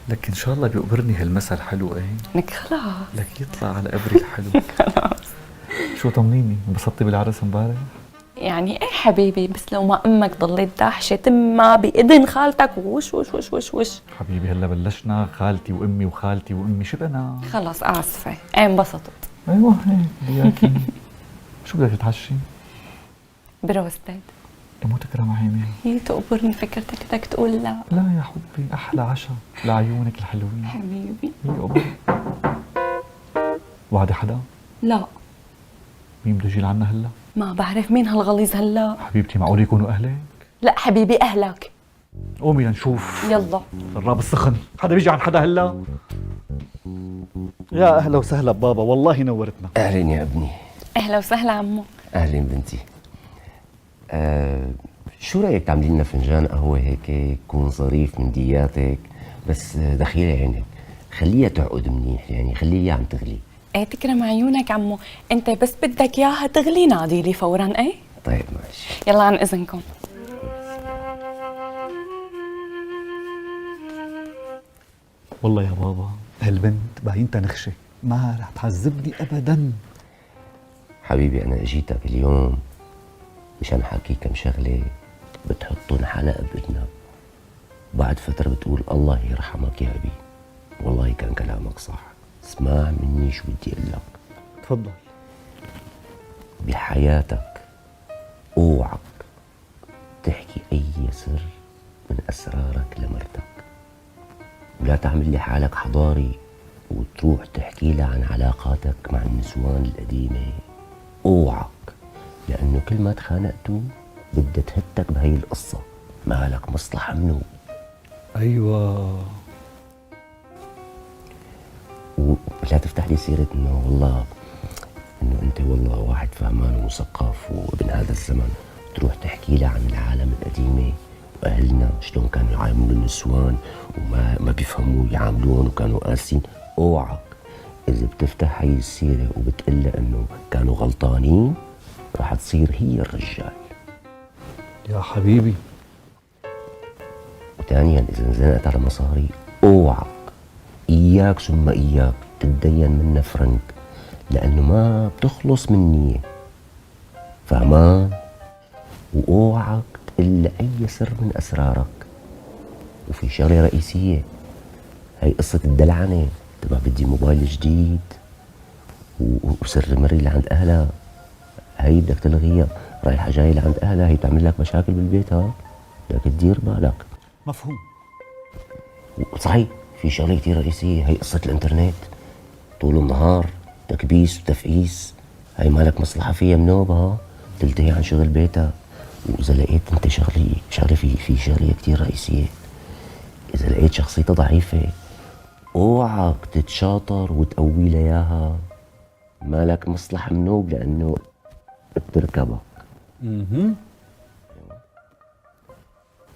لك ان شاء الله بيقبرني هالمثل حلو ايه. لك خلاص. لك يطلع على قبري الحلو. خلاص. شو طمنيني، انبسطتي بالعرس امبارح؟ يعني ايه حبيبي، بس لو ما امك ضلت داحشه تما باذن خالتك وش وش وش وش وش. حبيبي هلا بلشنا خالتي وامي وخالتي وامي شبنا. خلص اسفه، ايه انبسطت. ايوه هيك وياكي. شو بدك تتعشي؟ بروستد. مو تكرم عيني. هي تقبرني، فكرتك بدك تقول لا. لا يا حبي، احلى عشاء لعيونك الحلوين. حبيبي. هي قبر. وعدي حدا؟ لا مين بده يجي لعنا هلا؟ ما بعرف مين هالغليظ هلا. حبيبتي معقول يكونوا اهلك؟ لا حبيبي اهلك. قومي لنشوف. يلا. الراب السخن، حدا بيجي عن حدا هلا؟ يا اهلا وسهلا بابا، والله نورتنا. اهلا يا ابني. اهلا وسهلا عمو. اهلا بنتي. شو رايك تعملي لنا فنجان قهوه هيك يكون ظريف من دياتك، بس دخيله عينك، خليها تعقد منيح، يعني خليها عم تغلي. ايه تكرم عيونك عمو، انت بس بدك اياها تغلي نادي لي فورا. ايه طيب ماشي. يلا عن اذنكم. والله يا بابا هالبنت باينتها نخشه، ما رح تعذبني ابدا. حبيبي انا اجيتك اليوم مشان احكي كم شغله بتحطن حلقه باذنك، بعد فتره بتقول الله يرحمك يا ابي. والله كان كلامك صح، اسمع مني شو بدي اقول لك. تفضل. بحياتك اوعك تحكي اي سر من اسرارك لمرتك، ولا تعمل لي حالك حضاري وتروح تحكي لها عن علاقاتك مع النسوان القديمة. اوعك، لانه كل ما تخانقتوا بدها تهتك بهي القصة، ما لك مصلحة منه. ايوه. ولا تفتح لي سيرة انه والله انه انت والله واحد فهمان ومثقف وابن هذا الزمن، تروح تحكي لها عن العالم القديمة واهلنا شلون كانوا يعاملوا النسوان وما بيفهموا يعاملون وكانوا قاسين. اوعك اذا بتفتح هي السيرة وبتقول لها انه كانوا غلطانين راح تصير هي الرجال. يا حبيبي. وثانيا اذا انزنقت على مصاري اوعك اياك ثم اياك تتدين منا فرنك، لانه ما بتخلص من نية، فهمان؟ واوعك تقل اي سر من اسرارك. وفي شغله رئيسيه، هي قصه الدلعنه تبع بدي موبايل جديد وسر مري لعند اهلها، هي بدك تلغيها. رايحه جايه لعند اهلها، هي بتعمل لك مشاكل بالبيت، ها بدك تدير بالك. مفهوم. صحيح في شغله كثير رئيسيه، هي قصه الانترنت، طول النهار تكبيس وتفقيس، هي مالك مصلحه فيها منوبها، تلتهي عن شغل بيتها. واذا لقيت انت شغله في شغله كثير رئيسيه، اذا لقيت شخصيتها ضعيفه اوعك تتشاطر وتقوي لها اياها، مالك مصلحه منوب لانه بتركبك.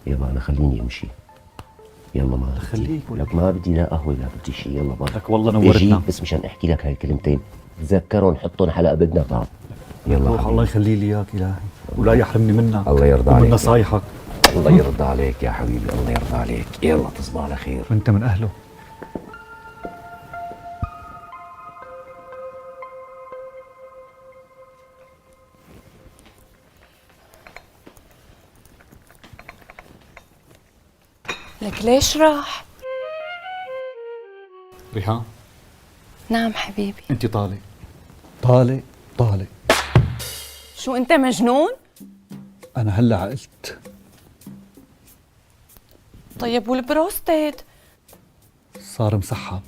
يلا انا خليني امشي. يلا ما خليك لك، ما بدي لا قهوه لا بدي شيء. يلا بارك لك والله نورتنا. اجيت بس مشان احكي لك هاي الكلمتين، تذكرهم حطهم حلقه بدنا بعض. يلا روح، الله يخلي لي اياك الهي ولا يحرمني منك الله يرضى عليك. ومن نصايحك. الله يرضى عليك يا حبيبي، الله يرضى عليك. يلا تصبح على خير. وانت من اهله. لك ليش راح؟ ريحان نعم حبيبي. انت طالق طالق طالق. شو انت مجنون؟ انا هلا عقلت. طيب والبروستيت؟ صار مسحب.